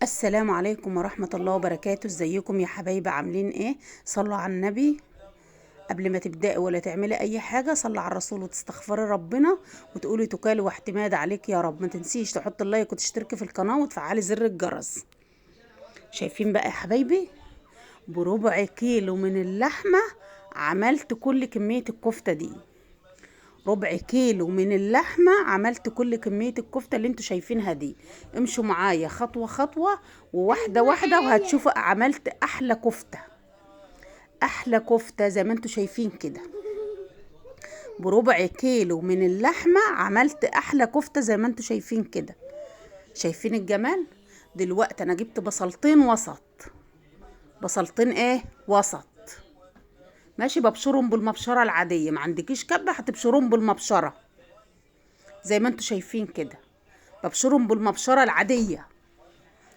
السلام عليكم ورحمة الله وبركاته. ازيكم يا حبايبي؟ عاملين ايه؟ صلوا على النبي. قبل ما تبدأي ولا تعملي اي حاجة صلي على الرسول وتستغفري ربنا وتقولي توكالي واعتماد عليك يا رب. ما تنسيش تحط اللايك وتشتركي في القناة وتفعلي زر الجرس. شايفين بقى يا حبايبي؟ بربع كيلو من اللحمة عملت كل كمية الكفتة دي. ربع كيلو من اللحمة عملت كل كمية الكفتة اللي انتوا شايفينها دي. امشوا معايا خطوة خطوة وواحدة واحدة وهتشوفوا عملت احلى كفتة. احلى كفتة زي ما انتوا شايفين كده. بربع كيلو من اللحمة عملت احلى كفتة زي ما انتوا شايفين كده. شايفين الجمال؟ دلوقتي انا جبت بصلتين وسط. بصلتين ايه وسط؟ ماشي، ببشرهم بالمبشرة العادية. ما عندكيش كبة هتبشرهم بالمبشرة زي ما انتوا شايفين كده. ببشرهم بالمبشرة العادية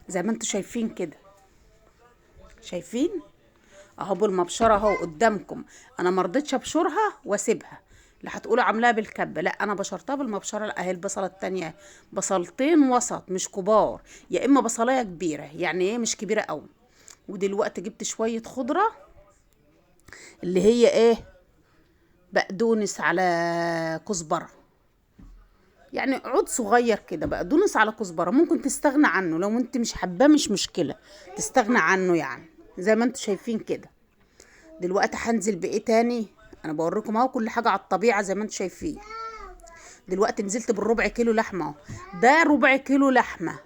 زي ما انتوا شايفين كده. شايفين اهو بالمبشرة اهو قدامكم. انا مرضتش ابشرها واسيبها اللي هتقولوا عاملاها بالكبة. لا، انا بشرتها بالمبشرة اهي. البصلة التانية بصلتين وسط مش كبار، يا اما بصلاية كبيرة يعني ايه مش كبيرة قوي. ودلوقتي جبت شوية خضرة اللي هي ايه، بقدونس على كزبرة. يعني عود صغير كده بقدونس على كزبره. ممكن تستغنى عنه لو انت مش حباه، مش مشكله تستغنى عنه يعني زي ما انتوا شايفين كده. دلوقتي هنزل بايه تاني؟ انا بوريكم اهو كل حاجه على الطبيعه زي ما انتوا شايفين. دلوقتي نزلت بالربع كيلو لحمه اهو. ده ربع كيلو لحمه.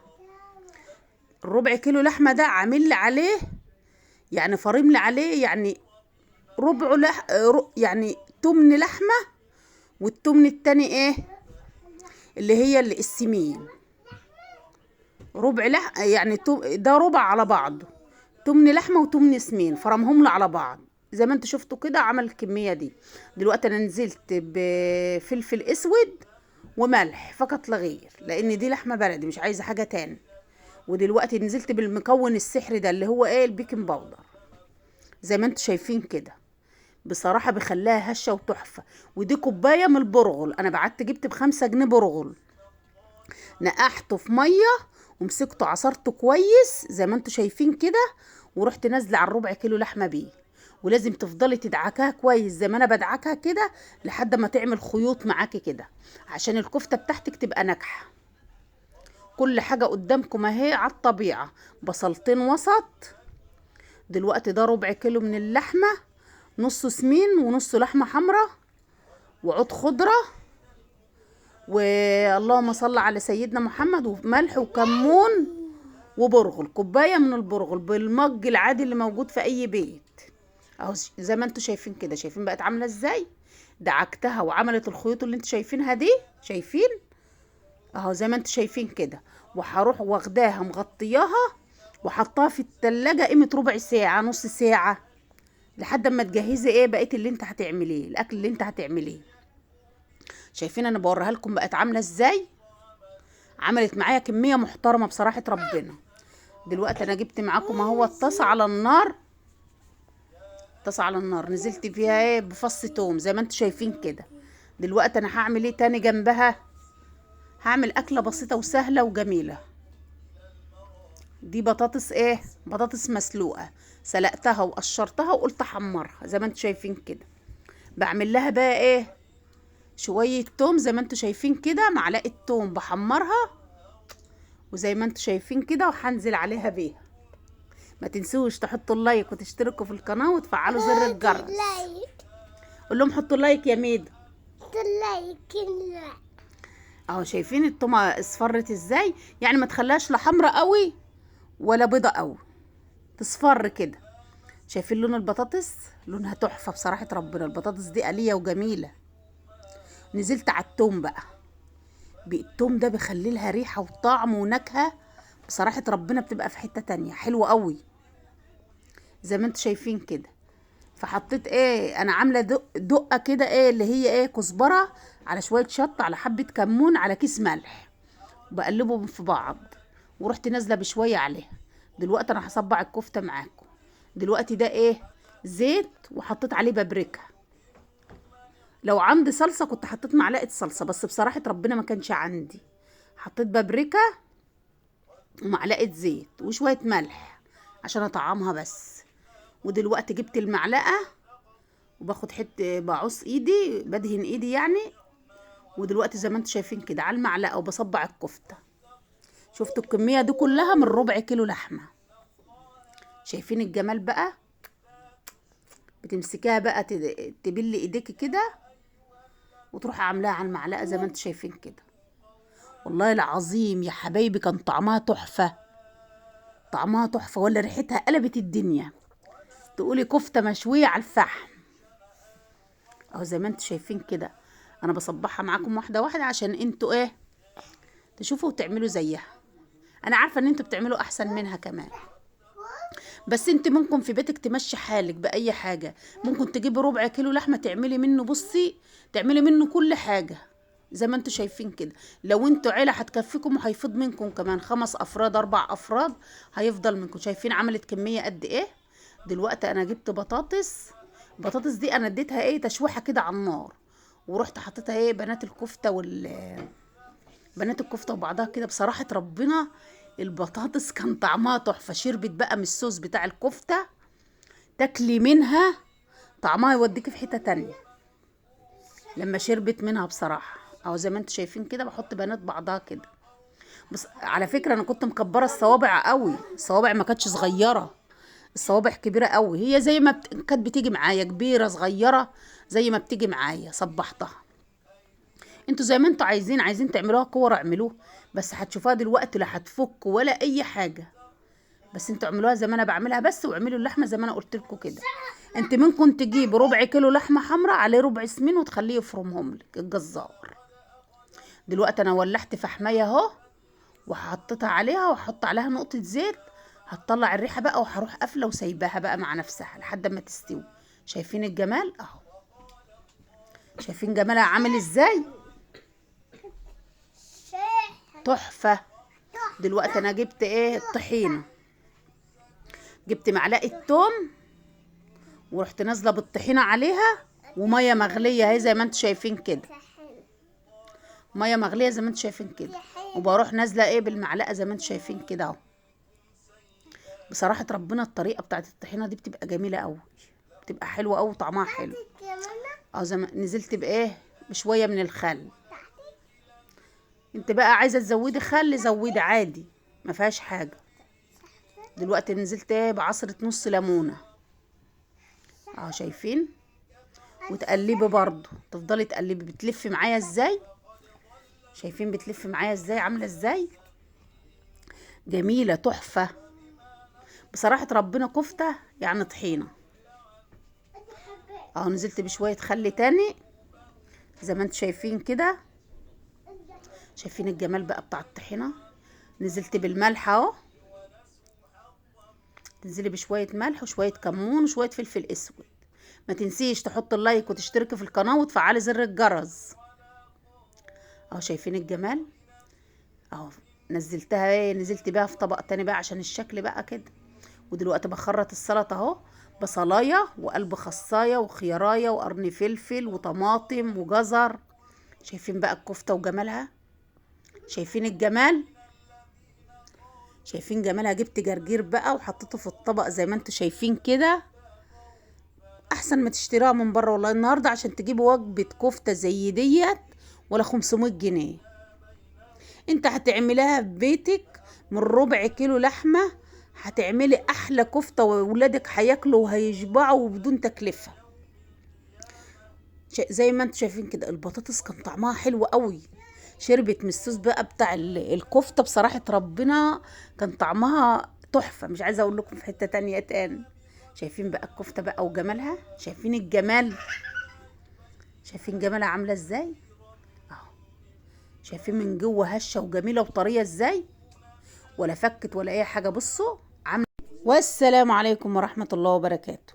الربع كيلو لحمه ده عامل لي عليه يعني فريم لي عليه يعني ربع يعني تمن لحمه. والتمن التاني ايه اللي هي السمين. ربع يعني ده ربع على بعضه. تمن لحمه وتمن سمين فرمهم له على بعض زي ما انتوا شفتوا كده. عمل الكميه دي. دلوقتي انا نزلت بفلفل اسود وملح فقط لا غير، لان دي لحمه بلدي مش عايزه حاجه تاني. ودلوقتي نزلت بالمكون السحري ده اللي هو ايه البيكنج باودر زي ما انتوا شايفين كده. بصراحه بيخليها هشه وتحفه. ودي كوبايه من البرغل. انا بعت جبت ب5 جنيه برغل. نقحته في ميه ومسكته عصرته كويس زي ما انتوا شايفين كده. ورحت نازله على الربع كيلو لحمه بيه. ولازم تفضلي تدعكها كويس زي ما انا بدعكها كده لحد ما تعمل خيوط معاكي كده عشان الكفته بتاعتك تبقى ناجحه. كل حاجه قدامكم اهي على الطبيعه. بصلتين وسط. دلوقتي ده ربع كيلو من اللحمه. نص سمين ونص لحمه حمراء وعود خضره. واللهم صل على سيدنا محمد. وملح وكمون وبرغل. كوبايه من البرغل بالمج العادي اللي موجود في اي بيت اهو زي ما انتوا شايفين كده. شايفين بقت عامله ازاي؟ دعكتها وعملت الخيوط اللي انتوا شايفينها دي. شايفين اهو زي ما انتوا شايفين كده. وهروح واخداها مغطياها وحطها في التلاجة قيمة ربع ساعة نص ساعة لحد ما تجهزي ايه بقية اللي انت هتعمليه الاكل اللي انت هتعمليه. شايفين انا بوريها لكم بقت عاملة ازاي؟ عملت معايا كمية محترمة بصراحة ربنا. دلوقتي انا جبت معاكم اهو الطاسة على النار. طاسة على النار نزلت فيها ايه بفص توم زي ما انتوا شايفين كده. دلوقتي انا هعمل ايه تاني جنبها؟ هعمل اكلة بسيطة وسهلة وجميلة. دي بطاطس ايه، بطاطس مسلوقة. سلقتها وقشرتها وقلت احمرها زي ما انتوا شايفين كده. بعمل لها بقى ايه شوية توم زي ما انتوا شايفين كده. معلقة توم بحمرها وزي ما انتوا شايفين كده وهنزل عليها بيها. ما تنسوش تحطوا اللايك وتشتركوا في القناة وتفعلوا زر الجرس. قول لهم حطوا لايك يا ميدو. لايك. اهو شايفين التومه اصفرت ازاي؟ يعني ما تخليهاش لا حمرا قوي ولا بيضه قوي، تصفر كده. شايفين لون البطاطس؟ لونها تحفه بصراحه ربنا. البطاطس دي قليه وجميله. نزلت على التوم بقى. التوم ده بيخلي لها ريحه وطعم ونكهه بصراحه ربنا. بتبقى في حته تانية حلوه قوي زي ما انتوا شايفين كده. فحطيت ايه انا عامله دقه كده ايه اللي هي ايه كزبره على شويه شطه على حبه كمون على كيس ملح. بقلبهم في بعض ورحت نازله بشويه عليها. دلوقتي انا هصبع الكفته معاكم. دلوقتي ده ايه زيت وحطيت عليه بابريكا. لو عندي صلصه كنت حطيت معلقه صلصه بس بصراحه ربنا ما كانش عندي. حطيت بابريكا ومعلقه زيت وشويه ملح عشان اطعمها بس. ودلوقتي جبت المعلقه وباخد حته بعص ايدي بدهن ايدي يعني. ودلوقتي زي ما انتم شايفين كده على المعلقه وبصبع الكفته. شفتوا الكميه دي كلها من ربع كيلو لحمه. شايفين الجمال بقى؟ بتمسكيها بقى تبلي ايديكي كده وتروحي عاملاها على المعلقه زي ما انتم شايفين كده. والله العظيم يا حبايبي كان طعمها تحفه، طعمها تحفه، ولا ريحتها قلبت الدنيا. تقولي كفته مشويه على الفحم اهو زي ما انتم شايفين كده. انا بصبحها معاكم واحده واحده عشان انتوا ايه تشوفوا وتعملوا زيها. انا عارفه ان انتوا بتعملوا احسن منها كمان، بس انت ممكن في بيتك تمشي حالك باي حاجه. ممكن تجيبي ربع كيلو لحمه تعملي منه، بصي تعملي منه كل حاجه زي ما انتوا شايفين كده. لو انتوا عيله هتكفيكم وهيفض منكم كمان 5 افراد 4 افراد هيفضل منكم. شايفين عملت كميه قد ايه؟ دلوقتي انا جبت البطاطس دي انا اديتها ايه تشويحه كده على النار، ورحت حطيتها ايه بنات الكفته وبعضها كده. بصراحه ربنا البطاطس كان طعمها تحفه. شربت بقى من الصوص بتاع الكفته، تاكلي منها طعمها يوديكي في حته تانية لما شربت منها بصراحه. او زي ما انتوا شايفين كده بحط بنات بعضها كده. بس على فكره انا كنت مكبره الصوابع قوي، الصوابع ما كانتش صغيره، الصوابع كبيره قوي. هي زي ما كانت بتيجي معايا، كبيره صغيره زي ما بتيجي معايا صبحتها. انتوا زي ما انتوا عايزين تعملوها كور اعملوه، بس هتشوفوها دلوقتي لا هتفك ولا اي حاجه. بس انتوا اعملوها زي ما انا بعملها بس، واعملوا اللحمه زي ما انا قلت لكم كده. انت ممكن تجيب ربع كيلو لحمه حمراء عليه ربع سمين وتخليه يفرمهم لك الجزار. دلوقتي انا ولحت فحمايه اهو وحطيتها عليها وهحط عليها نقطه زيت. هتطلع الريحه بقى وهروح قافله وسايباها بقى مع نفسها لحد ما تستوي. شايفين الجمال اهو؟ شايفين جمالها عامل ازاي؟ تحفه. دلوقتي انا جبت ايه الطحينه، جبت معلقه توم ورحت نازله بالطحينه عليها وميه مغليه اهي زي ما انتوا شايفين كده. ميه مغليه زي ما انتوا شايفين كده، وبروح نازله ايه بالمعلقه زي ما انتوا شايفين كده اهو. بصراحه ربنا الطريقه بتاعت الطحينه دي بتبقى جميله قوي، بتبقى حلوه قوي وطعمها حلو. زي ما نزلت بايه بشويه من الخل. انت بقى عايزه تزودي خل زودي عادي ما فيهاش حاجه. دلوقتي نزلت ايه بعصره نص ليمونه اهو شايفين. وتقلبي برضو، تفضلي تقلبي. بتلفي معايا ازاي؟ شايفين بتلف معايا ازاي؟ عامله ازاي؟ جميله تحفه بصراحه ربنا. كفته يعني طحينه اهو. نزلت بشويه خل تاني زي ما انتوا شايفين كده. شايفين الجمال بقى بتاع الطحينه؟ نزلت بالملح اهو. تنزلي بشويه ملح وشويه كمون وشويه فلفل اسود. ما تنسيش تحط اللايك وتشتركي في القناه وتفعلي زر الجرس اهو. شايفين الجمال اهو؟ نزلتها ايه، نزلت بيها في طبق تاني بقى عشان الشكل بقى كده. ودلوقتي بخرط السلطه اهو، بصلايه وقلب خصايه وخيارايه وقرن فلفل وطماطم وجزر. شايفين بقى الكفته وجمالها؟ شايفين الجمال؟ شايفين جمالها؟ جبت جرجير بقى وحطيته في الطبق زي ما انتوا شايفين كده. احسن ما تشتريها من بره والله النهارده عشان تجيبوا وجبه كفته زي ديت ولا 500 جنيه. انت هتعملها في بيتك من ربع كيلو لحمه، هتعملي احلى كفته وولادك هياكلوا وهيشبعوا وبدون تكلفه. زي ما انتوا شايفين كده. البطاطس كان طعمها حلو قوي، شربت من الصوص بقى بتاع الكفته. بصراحه ربنا كان طعمها تحفه، مش عايزه اقول لكم في حته تانية تاني. شايفين بقى الكفته بقى وجمالها؟ شايفين الجمال؟ شايفين جمالها عامله ازاي اهو؟ شايفين من جوه هشه وجميله وطريه ازاي، ولا فكت ولا اي حاجه. بصوا عامله. والسلام عليكم ورحمه الله وبركاته.